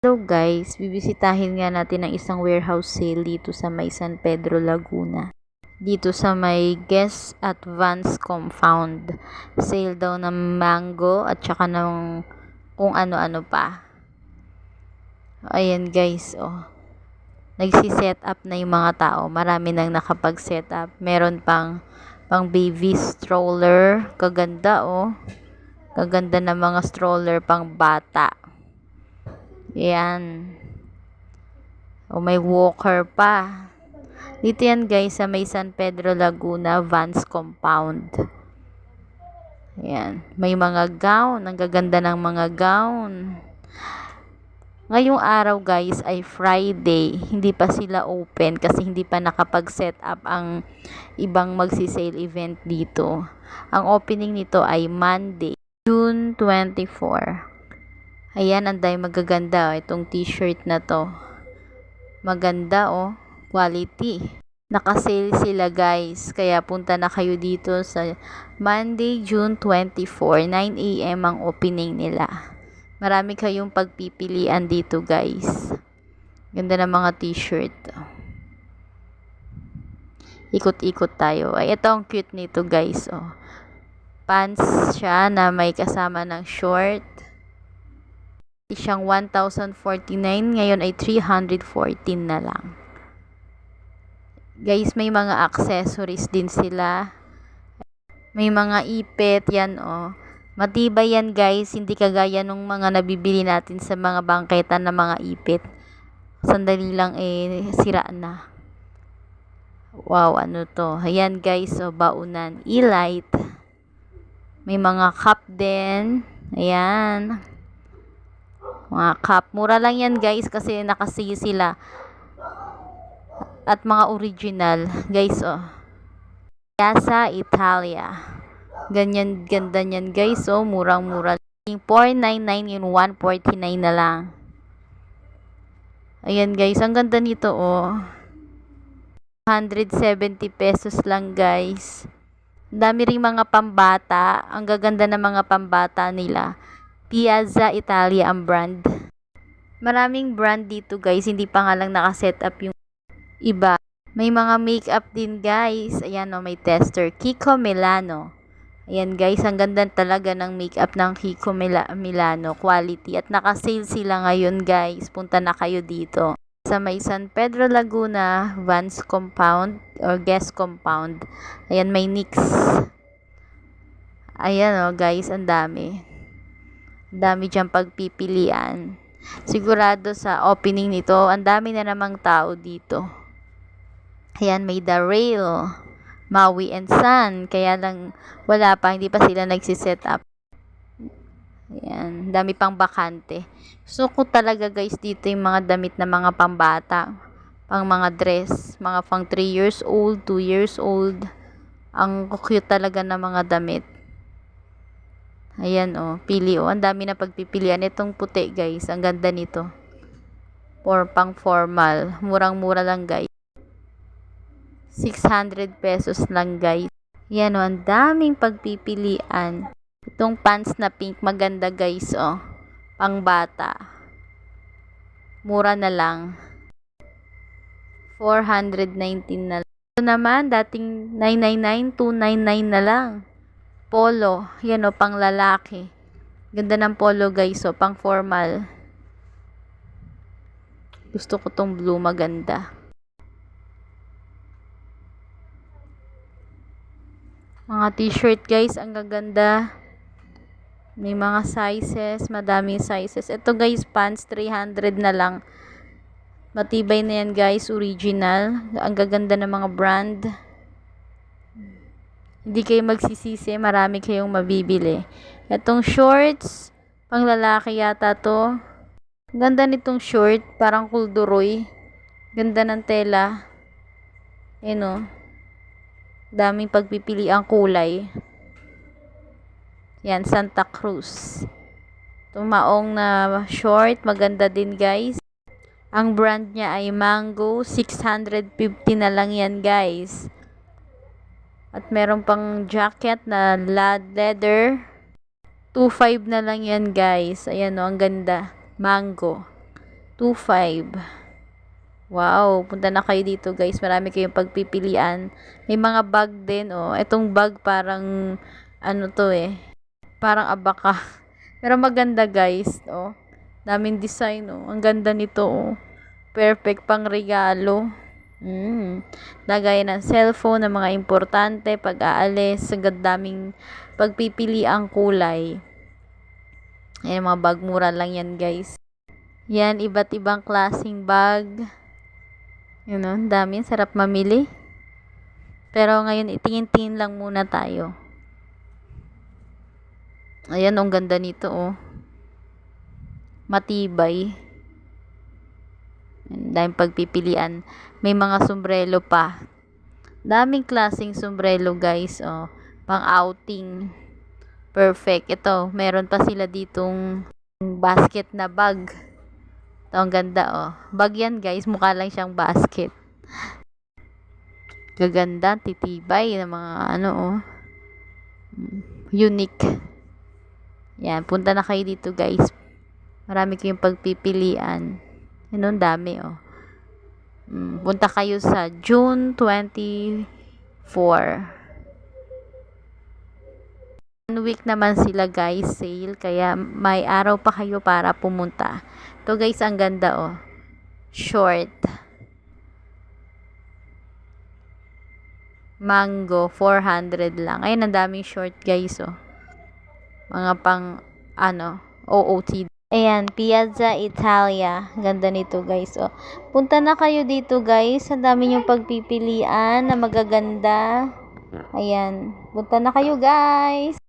So guys, bibisitahin nga natin ang isang warehouse sale dito sa may San Pedro, Laguna. Dito sa may Guest Advance Compound. Sale daw ng mango at saka ng kung ano-ano pa. Ayan guys, oh. Nagsi-set up na yung mga tao. Marami nang nakapag-set up. Meron pang baby stroller. Kaganda oh. Kaganda ng mga stroller pang bata. Yan. O may walker pa. Dito yan guys sa may San Pedro, Laguna, Vans Compound. Yan. May mga gown. Ang gaganda ng mga gown. Ngayong araw guys ay Friday. Hindi pa sila open kasi hindi pa nakapag-set up ang ibang magsi-sale event dito. Ang opening nito ay Monday, June 24. Ayan, anday magaganda. Itong t-shirt na to. Maganda oh. Quality. Naka-sale sila guys. Kaya punta na kayo dito sa Monday, June 24. 9 AM ang opening nila. Marami kayong pagpipilian dito guys. Ganda ng mga t-shirt. Ikot-ikot tayo. Ay, ito ang cute nito guys. Oh. Pants siya na may kasama ng short. Siyang 1,049. Ngayon ay 314 na lang. Guys, may mga accessories din sila. May mga ipit. Yan oh. Matibay yan guys, hindi kagaya nung mga nabibili natin sa mga bangketan na mga ipit. Sandali lang sira na. Wow, ano to? Ayan guys, so baunan. E-light. May mga cup din. Ayan. Mga cup. Mura lang yan guys kasi nakasale sila. At mga original. Guys, oh. Piazza Italia. Ganyan, ganda niyan guys, oh, murang-mura. 499 yun, 149 na lang. Ayan guys, ang ganda nito, oh. 170 pesos lang guys. Dami ring mga pambata. Ang gaganda ng mga pambata nila. Piazza Italia ang brand. Maraming brand dito guys, hindi pa nga lang nakaset up yung iba. May mga makeup din guys. Ayan, oh, may tester. Kiko Milano. Ayan guys, ang ganda talaga ng makeup ng Kiko Milano, quality. At naka-sale sila ngayon guys, punta na kayo dito. Sa may San Pedro, Laguna, Vans Compound or Guest Compound. Ayan, may NYX. Ayan oh guys, ang dami. Ang dami dyan pagpipilian. Sigurado sa opening nito, ang dami na namang tao dito. Ayan, may The Rail. Maui and Sun. Kaya lang wala pa, hindi pa sila nagsiset up. Ayan, dami pang bakante. Gusto ko talaga guys dito yung mga damit na mga pambata. Pang mga dress. Mga pang 3 years old, 2 years old. Ang cute talaga na mga damit. Ayan oh, pili oh. Ang dami na pagpipilian. Itong puti guys, ang ganda nito. Pang formal. Murang-mura lang guys. 600 pesos lang guys. Yan o, ang daming pagpipilian. Itong pants na pink, maganda guys oh. Pang bata. Mura na lang. 419 na lang. Ito naman, dating 999, 299 na lang. Polo. Yan o, pang lalaki. Ganda ng polo guys oh, pang formal. Gusto ko tong blue, maganda. Mga t-shirt guys, ang gaganda. May mga sizes, madaming sizes. Ito guys, pants 300 na lang. Matibay na yan guys, original. Ang gaganda ng mga brand. Hindi kayo magsisisi, marami kayong mabibili. Itong shorts, pang lalaki yata to. Ganda nitong short, parang kulduroy. Ganda ng tela. Ayan o. Daming pagpipili ang kulay. Yan, Santa Cruz. Tumaong na short. Maganda din guys. Ang brand niya ay Mango. 650 na lang yan guys. At meron pang jacket na leather. 2.5 na lang yan guys. Ayan o, ang ganda. Mango. 2.5. Wow, punta na kayo dito guys. Marami kayong pagpipilian. May mga bag din, oh. Itong bag parang, ano to eh. Parang abaka. Pero maganda guys, oh. Daming design, oh. Ang ganda nito, oh. Perfect pang regalo. Lagay ng cellphone, ng mga importante, pag-aalis. Ang daming pagpipili ang kulay. Ayan, mga bag, mura lang yan guys. Yan, iba't ibang klaseng bag. Yun o, dami. Sarap mamili. Pero ngayon, itingin-tingin lang muna tayo. Ayan, ang ganda nito, oh. Matibay. Daming pagpipilian. May mga sombrero pa. Daming klaseng sombrero, guys, oh. Pang outing. Perfect. Ito, meron pa sila ditong basket na bag. Ito, ang ganda, oh. Bag yan, guys. Mukha lang siyang basket. Gaganda, titibay ng mga ano, oh. Unique. Yan, punta na kayo dito, guys. Marami kayong pagpipilian. Yan, ang dami, oh. Punta kayo sa June 24. 1 week naman sila guys, sale. Kaya may araw pa kayo para pumunta. Ito guys, ang ganda, oh. Short. Mango, 400 lang. Ayun, ang daming short guys, oh. Mga pang, ano, OOTD. Ayan, Piazza Italia. Ganda nito guys, oh. Punta na kayo dito guys. Ang dami yung pagpipilian na magaganda. Ayan, punta na kayo guys.